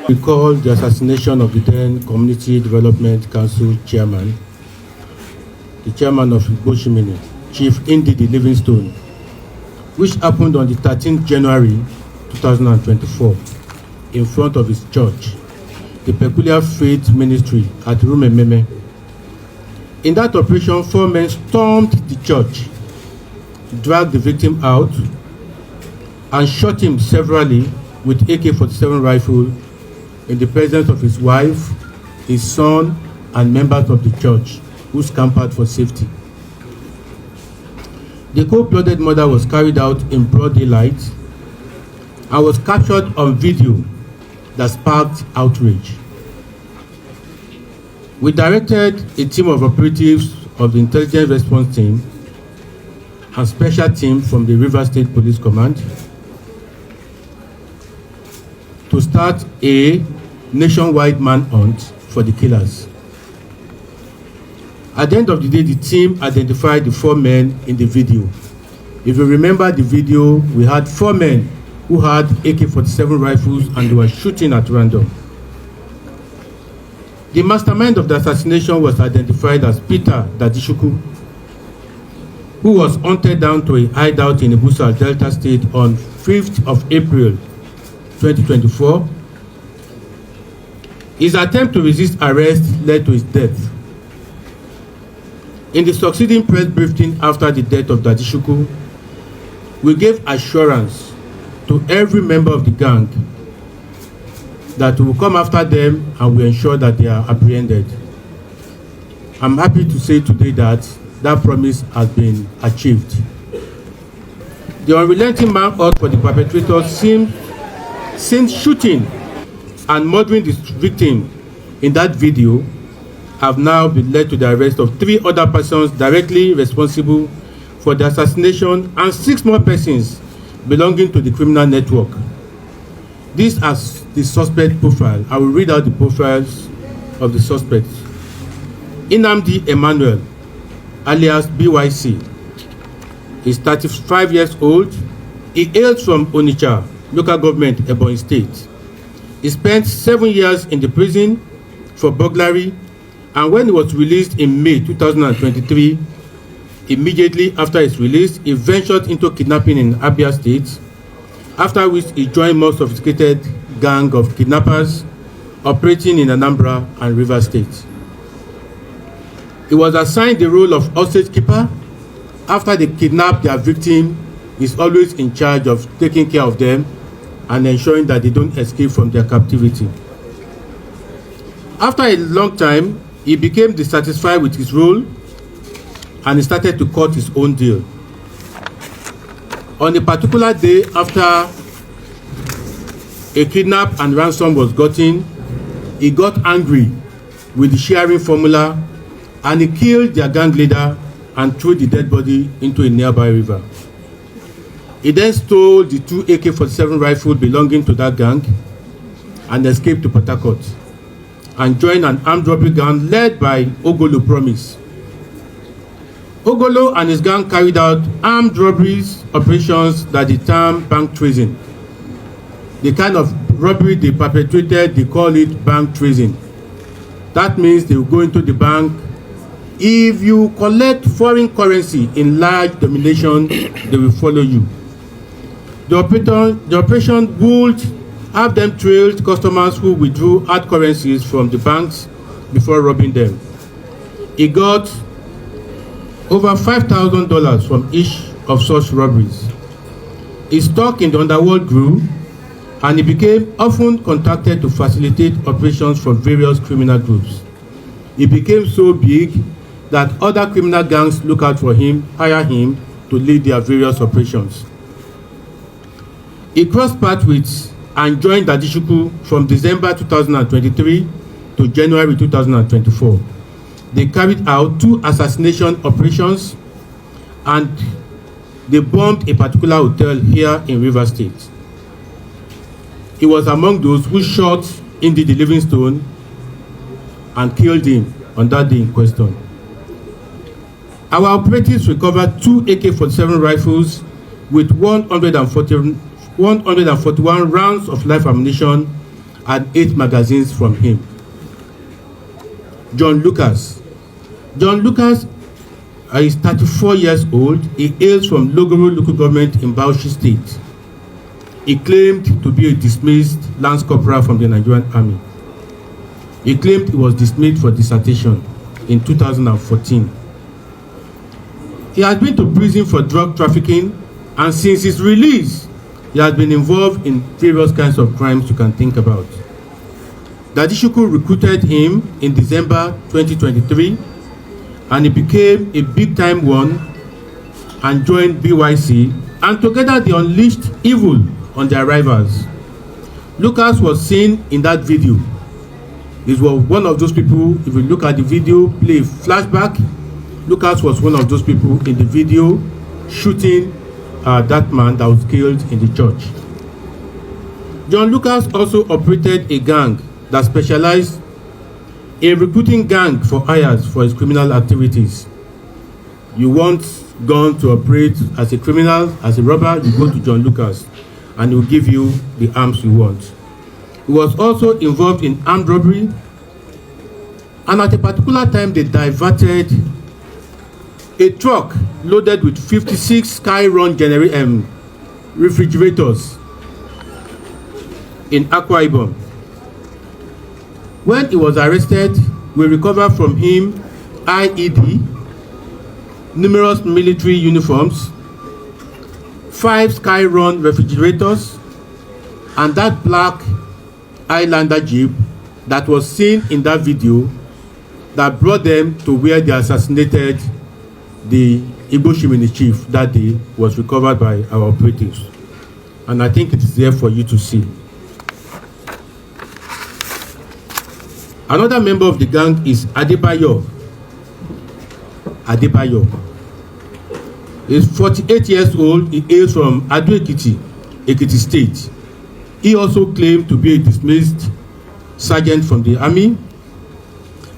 We call the assassination of the then Community Development Council chairman, the chairman of Igboshimini, Chief Ndidi Livingstone, which happened on the 13th January 2024 in front of his church, the Peculiar Faith Ministry at Rumememe. In that operation, 4 men stormed the church, dragged the victim out, and shot him severally with AK-47 rifle in the presence of his wife, his son, and members of the church, who scampered for safety. The cold-blooded murder was carried out in broad daylight and was captured on video that sparked outrage. We directed a team of operatives of the Intelligence Response Team and special team from the Rivers State Police Command to start a nationwide manhunt for the killers. At the end of the day, the team identified the 4 men in the video. If you remember the video, we had 4 men who had AK-47 rifles and they were shooting at random. The mastermind of the assassination was identified as Peter Dadishuku, who was hunted down to a hideout in Ibusa, Delta State on 5th of April 2024. His attempt to resist arrest led to his death. In the succeeding press briefing after the death of Dadishuku, we gave assurance to every member of the gang that we will come after them and we ensure that they are apprehended. I'm happy to say today that that promise has been achieved. The unrelenting manhunt for the perpetrators since shooting and murdering the victim in that video have now been led to the arrest of 3 other persons directly responsible for the assassination and 6 more persons belonging to the criminal network. These are the suspect profile. I will read out the profiles of the suspects. Inamdi Emmanuel, alias BYC. He's 35 years old. He hails from Onitsha, local government, Ebonyi State. He spent 7 years in the prison for burglary, and when he was released in May 2023, immediately after his release, he ventured into kidnapping in Abia State, after which he joined more sophisticated gang of kidnappers operating in Anambra and Rivers State. He was assigned the role of hostage keeper. After they kidnap their victim, he's always in charge of taking care of them and ensuring that they don't escape from their captivity. After a long time, he became dissatisfied with his role and he started to cut his own deal. On a particular day, after a kidnap and ransom was gotten, he got angry with the sharing formula and he killed their gang leader and threw the dead body into a nearby river. He then stole the 2 AK-47 rifles belonging to that gang and escaped to Port-Harcourt and joined an armed robbery gang led by Ogolo Promise. Ogolo and his gang carried out armed robberies operations that they term bank tracing. The kind of robbery they perpetrated, they call it bank tracing. That means they will go into the bank. If you collect foreign currency in large denomination, they will follow you. The operation would have them trailed customers who withdrew hard currencies from the banks before robbing them. He got over $5,000 from each of such robberies. His stock in the underworld grew, and he became often contacted to facilitate operations for various criminal groups. He became so big that other criminal gangs look out for him, hire him to lead their various operations. He crossed paths with and joined Dadishuku from December 2023 to January 2024. They carried out 2 assassination operations and they bombed a particular hotel here in Rivers State. He was among those who shot Ndidi Livingstone and killed him on that day in question. Our operatives recovered 2 AK-47 rifles with 141 rounds of live ammunition and 8 magazines from him. John Lucas. John Lucas is 34 years old. He hails from Logoro local government in Bauchi State. He claimed to be a dismissed Lance Corporal from the Nigerian Army. He claimed he was dismissed for desertion in 2014. He has been to prison for drug trafficking, and since his release, he has been involved in various kinds of crimes you can think about. Dadishuku recruited him in December 2023, and he became a big-time one and joined BYC, and together they unleashed evil on their rivals. Lucas was seen in that video. He was one of those people. If you look at the video, play flashback, Lucas was one of those people in the video shooting that man that was killed in the church. John Lucas also operated a gang that specialized in recruiting gang for hires for his criminal activities. You want gun to operate as a criminal, as a robber, you go to John Lucas and he will give you the arms you want. He was also involved in armed robbery, and at a particular time they diverted a truck loaded with 56 Skyron refrigerators in Akwa Ibom. When he was arrested, we recovered from him IED, numerous military uniforms, 5 Skyron refrigerators, and that black Highlander Jeep that was seen in that video that brought them to where they assassinated the Igbo Shimini chief that day was recovered by our operatives. And I think it is there for you to see. Another member of the gang is Adebayo. He is 48 years old. He hails from Ado-Ekiti, Ekiti State. He also claimed to be a dismissed sergeant from the army.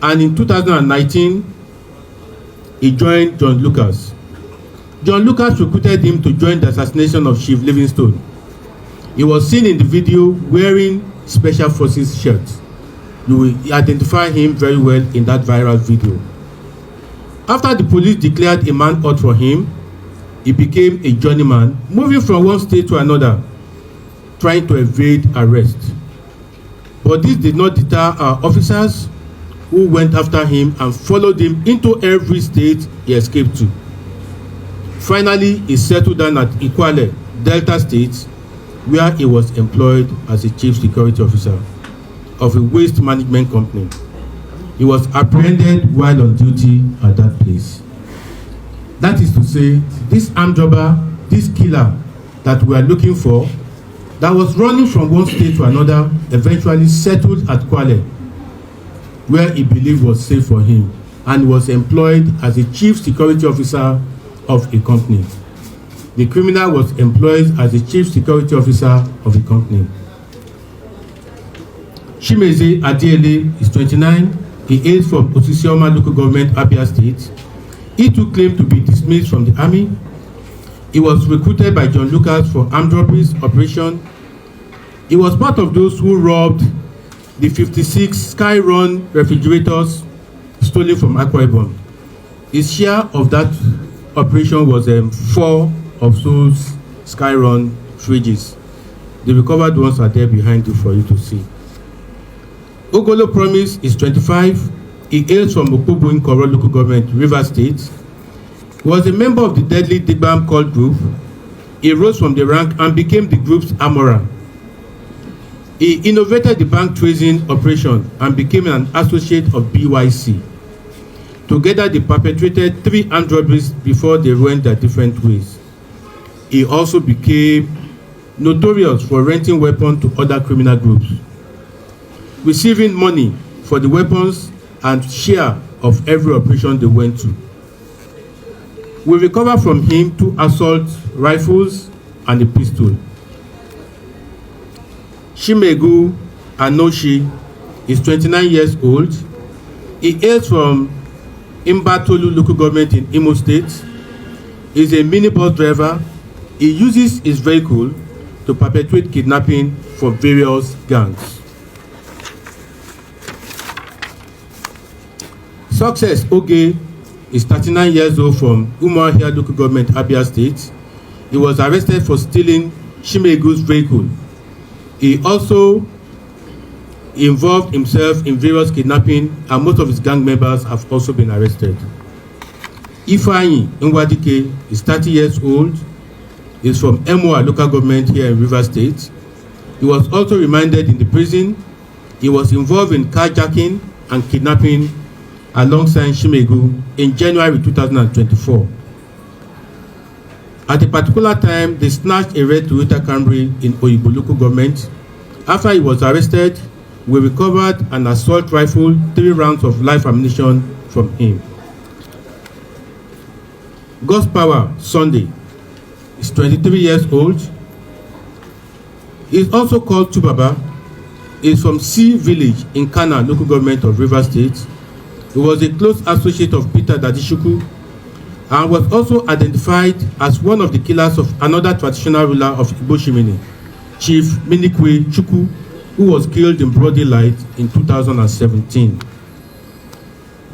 And in 2019, he joined John Lucas. John Lucas recruited him to join the assassination of Chief Livingstone. He was seen in the video wearing Special Forces shirts. You will identify him very well in that viral video. After the police declared a manhunt for him, he became a journeyman, moving from one state to another, trying to evade arrest. But this did not deter our officers, who went after him and followed him into every state he escaped to. Finally, he settled down at Ikwale, Delta State, where he was employed as a chief security officer of a waste management company. He was apprehended while on duty at that place. That is to say, this armed robber, this killer that we are looking for, that was running from one state to another, eventually settled at Kwale, where he believed was safe for him, and was employed as a chief security officer of a company. The criminal was employed as a chief security officer of a company. Chimeze Adiele is 29. He hails from Osisioma local government, Abia State. He too claimed to be dismissed from the army. He was recruited by John Lucas for armed robberies operation. He was part of those who robbed the 56 Skyron refrigerators stolen from Akwa Ibom. His share of that operation was 4 of those Skyron fridges. The recovered ones are there behind you for you to see. Ogolo Promise is 25. He hails from Okpobo in Koro local government, River State. He was a member of the deadly Digbam cult group. He rose from the rank and became the group's armorer. He innovated the bank tracing operation and became an associate of BYC. Together, they perpetrated 3 armed robberies before they went their different ways. He also became notorious for renting weapons to other criminal groups, receiving money for the weapons and share of every operation they went to. We recovered from him 2 assault rifles and a pistol. Shimegu Anoshi is 29 years old. He hails from Imbatolu local government in Imo State. He is a minibus driver. He uses his vehicle to perpetrate kidnapping for various gangs. Success Oge is 39 years old from Umuahia local government, Abia State. He was arrested for stealing Chimegu's vehicle. He also involved himself in various kidnapping, and most of his gang members have also been arrested. Ifeanyi Nwadike is 30 years old. He is from Emoa local government here in Rivers State. He was also remanded in the prison. He was involved in carjacking and kidnapping alongside Chimegu in January 2024. At a particular time, they snatched a red Toyota Camry in Oyibo local government. After he was arrested, we recovered an assault rifle, 3 rounds of live ammunition from him. God's Power Sunday is 23 years old. He is also called Tubaba. He is from C Village in Kana local government of Rivers State. He was a close associate of Peter Dadishuku and was also identified as one of the killers of another traditional ruler of Igbo Shimini, Chief Minikwe Chukwu, who was killed in broad daylight in 2017.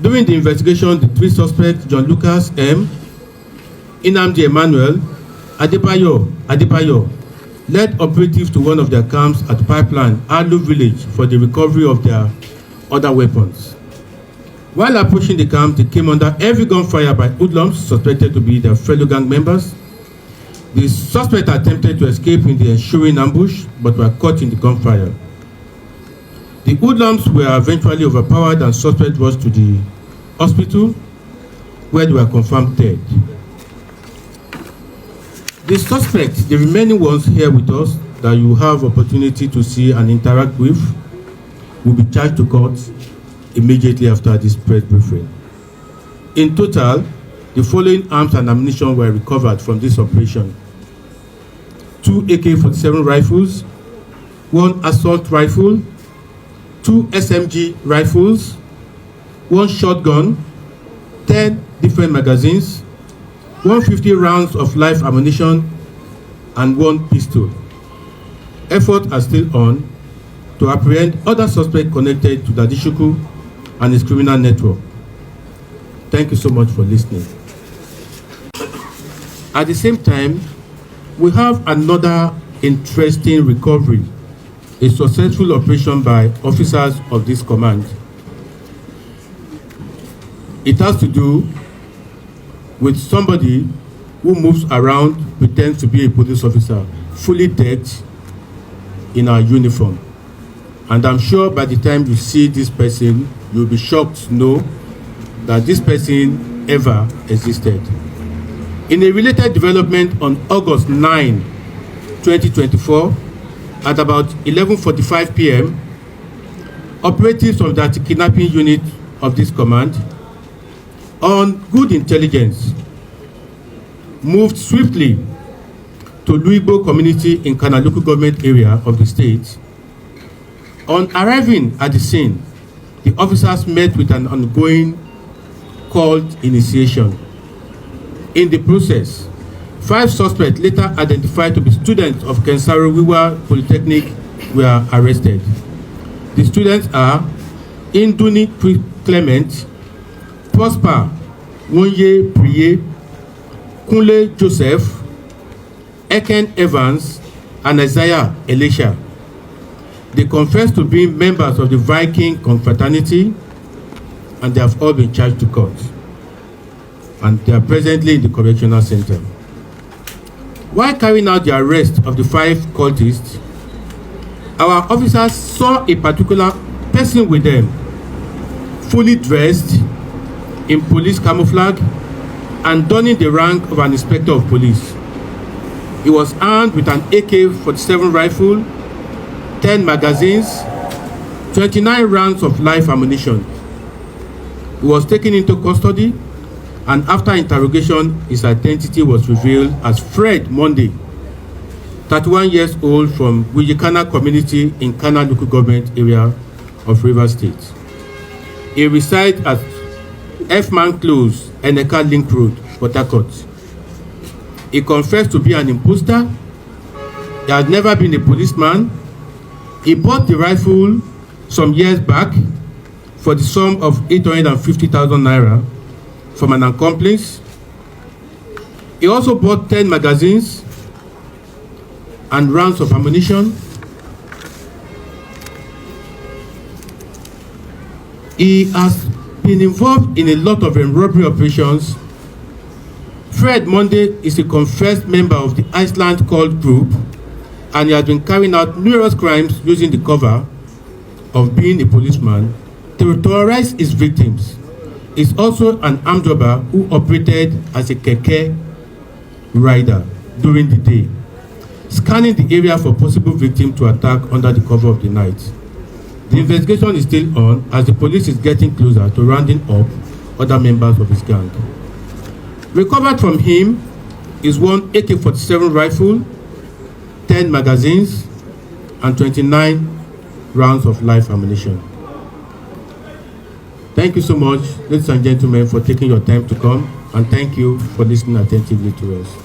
During the investigation, the 3 suspects, John Lucas M., Inamdi Emmanuel, Adebayo, led operatives to one of their camps at Pipeline, Alu village, for the recovery of their other weapons. While approaching the camp, they came under heavy gunfire by hoodlums suspected to be their fellow gang members. The suspects attempted to escape in the ensuing ambush, but were caught in the gunfire. The hoodlums were eventually overpowered and suspects rushed to the hospital, where they were confirmed dead. The suspects, the remaining ones here with us, that you have opportunity to see and interact with, will be charged to court immediately after this press briefing. In total, the following arms and ammunition were recovered from this operation: 2 AK-47 rifles, 1 assault rifle, 2 SMG rifles, 1 shotgun, 10 different magazines, 150 rounds of live ammunition, and 1 pistol. Efforts are still on to apprehend other suspects connected to Dadishuku and his criminal network. Thank you so much for listening. At the same time, we have another interesting recovery, a successful operation by officers of this command. It has to do with somebody who moves around, pretends to be a police officer, fully decked in our uniform. And I'm sure by the time you see this person, you'll be shocked to know that this person ever existed. In a related development on August 9, 2024, at about 11:45 p.m., operatives of the anti-kidnapping unit of this command, on good intelligence, moved swiftly to Luigbo community in Kana local government area of the state. On arriving at the scene, the officers met with an ongoing cult initiation. In the process, 5 suspects, later identified to be students of Kensaro Wiwa Polytechnic, were arrested. The students are Induni Clement, Prosper Wonye Priye, Kunle Joseph, Eken Evans, and Isaiah Elisha. They confess to being members of the Viking confraternity, and they have all been charged to court. And they are presently in the correctional center. While carrying out the arrest of the 5 cultists, our officers saw a particular person with them, fully dressed in police camouflage and donning the rank of an inspector of police. He was armed with an AK-47 rifle, 10 magazines, 29 rounds of live ammunition. He was taken into custody, and after interrogation, his identity was revealed as Fred Monday, 31 years old, from Wijikana community in Kana local government area of Rivers State. He resides at F-Man Close, Eneka Link Road, Port-Harcourt. He confessed to be an imposter. He had never been a policeman. He bought the rifle some years back for the sum of 850,000 naira from an accomplice. He also bought 10 magazines and rounds of ammunition. He has been involved in a lot of robbery operations. Fred Monday is a confessed member of the Iceland Cult Group, and he has been carrying out numerous crimes using the cover of being a policeman to terrorize his victims. He is also an armed robber who operated as a keke rider during the day, scanning the area for possible victims to attack under the cover of the night. The investigation is still on as the police is getting closer to rounding up other members of his gang. Recovered from him is one AK-47 rifle, 10 magazines, and 29 rounds of live ammunition. Thank you so much, ladies and gentlemen, for taking your time to come, and thank you for listening attentively to us.